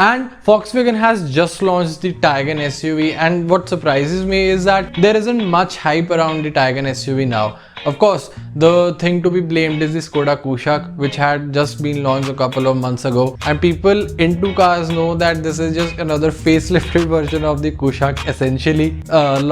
And Volkswagen has just launched the Taycan SUV, and what surprises me is that there isn't much hype around the Taycan SUV now. Of course, the thing to be blamed is the Skoda Kushaq, which had just been launched a couple of months ago, and people into cars know that this is just another facelifted version of the Kushaq, essentially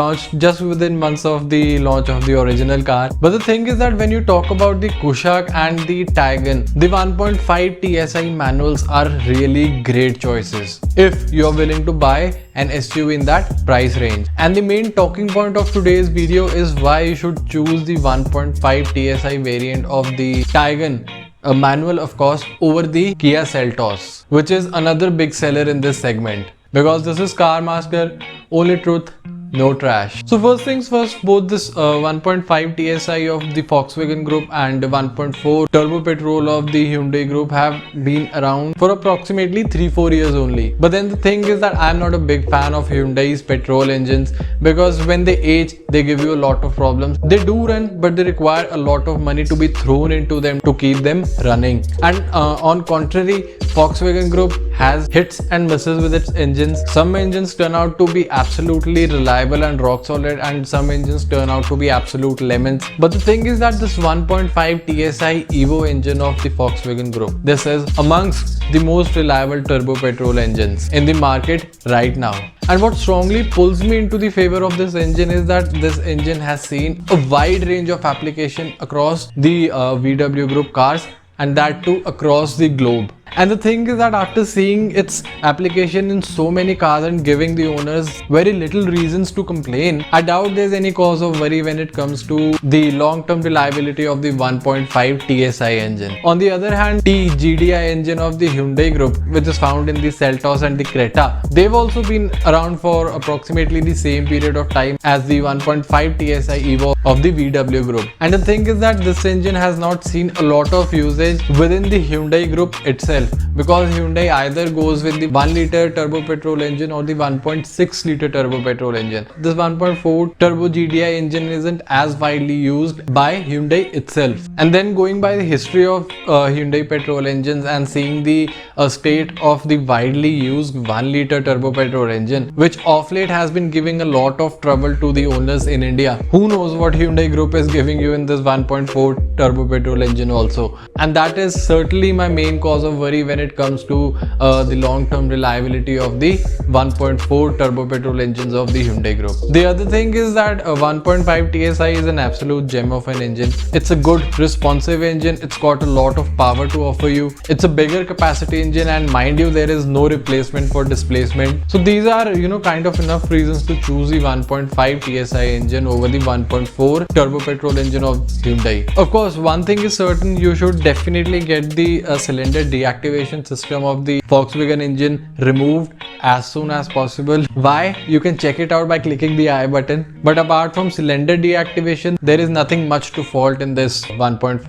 launched just within months of the launch of the original car. But the thing is that when you talk about the Kushaq and the Taycan, the 1.5 TSI manuals are really great choices if you are willing to buy an SUV in that price range. And the main talking point of today's video is why you should choose the 1.5 TSI variant of the Taycan, a manual of course, over the Kia Seltos, which is another big seller in this segment. Because this is Car Master, only truth, no trash. So first things first, both this 1.5 TSI of the Volkswagen Group and 1.4 turbo petrol of the Hyundai Group have been around for approximately 3-4 years only. But then the thing is that I'm not a big fan of Hyundai's petrol engines, because when they age, they give you a lot of problems. They do run, but they require a lot of money to be thrown into them to keep them running. And on contrary, Volkswagen Group has hits and misses with its engines. Some engines turn out to be absolutely reliable and rock solid, and some engines turn out to be absolute lemons. But the thing is that this 1.5 TSI Evo engine of the Volkswagen Group, this is amongst the most reliable turbo petrol engines in the market right now. And what strongly pulls me into the favor of this engine is that this engine has seen a wide range of application across the VW Group cars, and that too across the globe. And the thing is that after seeing its application in so many cars and giving the owners very little reasons to complain, I doubt there's any cause of worry when it comes to the long-term reliability of the 1.5 TSI engine. On the other hand, the GDI engine of the Hyundai Group, which is found in the Seltos and the Creta, they've also been around for approximately the same period of time as the 1.5 TSI Evo of the VW Group. And the thing is that this engine has not seen a lot of usage within the Hyundai Group itself, because Hyundai either goes with the 1 liter turbo petrol engine or the 1.6 liter turbo petrol engine. This 1.4 turbo GDI engine isn't as widely used by Hyundai itself. And then going by the history of Hyundai petrol engines and seeing the state of the widely used 1 liter turbo petrol engine, which of late has been giving a lot of trouble to the owners in India. Who knows what Hyundai Group is giving you in this 1.4 turbo petrol engine also. And that is certainly my main cause of worry when it comes to the long-term reliability of the 1.4 turbo petrol engines of the Hyundai Group. The other thing is that 1.5 TSI is an absolute gem of an engine. It's a good responsive engine. It's got a lot of power to offer you. It's a bigger capacity engine, and mind you, there is no replacement for displacement. So these are, kind of enough reasons to choose the 1.5 TSI engine over the 1.4 turbo petrol engine of Hyundai. Of course, one thing is certain, you should definitely get the cylinder deactivation system of the Volkswagen engine removed as soon as possible. Why? You can check it out by clicking the I button. But apart from cylinder deactivation, there is nothing much to fault in this 1.5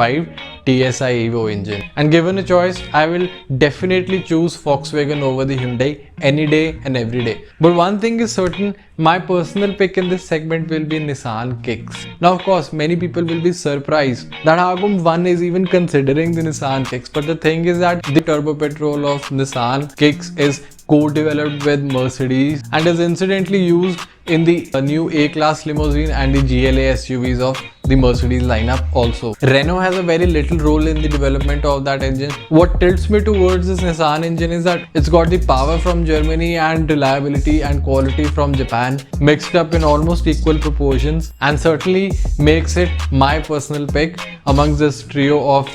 TSI Evo engine. And given a choice, I will definitely choose Volkswagen over the Hyundai any day and every day. But one thing is certain, my personal pick in this segment will be Nissan Kicks. Now of course, many people will be surprised that how come one is even considering the Nissan Kicks. But the thing is that the turbo petrol of Nissan Kicks is co-developed with Mercedes and is incidentally used in the new A-Class limousine and the GLA SUVs of the Mercedes lineup also. Renault has a very little role in the development of that engine. What tilts me towards this Nissan engine is that it's got the power from Germany and reliability and quality from Japan mixed up in almost equal proportions, and certainly makes it my personal pick amongst this trio of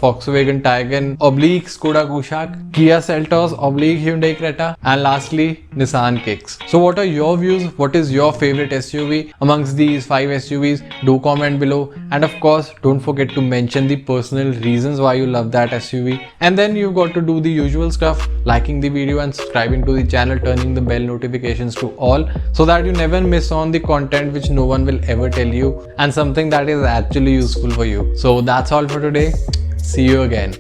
Volkswagen Taycan / Skoda Kushaq, Kia Seltos / Hyundai Creta, and lastly Nissan Kicks. So what are your views? What is your favorite SUV amongst these 5 SUVs? Do comment below, and of course don't forget to mention the personal reasons why you love that SUV. And then you've got to do the usual stuff, liking the video and subscribing to the channel, turning the bell notifications to all, so that you never miss on the content which no one will ever tell you, and something that is actually useful for you. So that's all for today. See you again.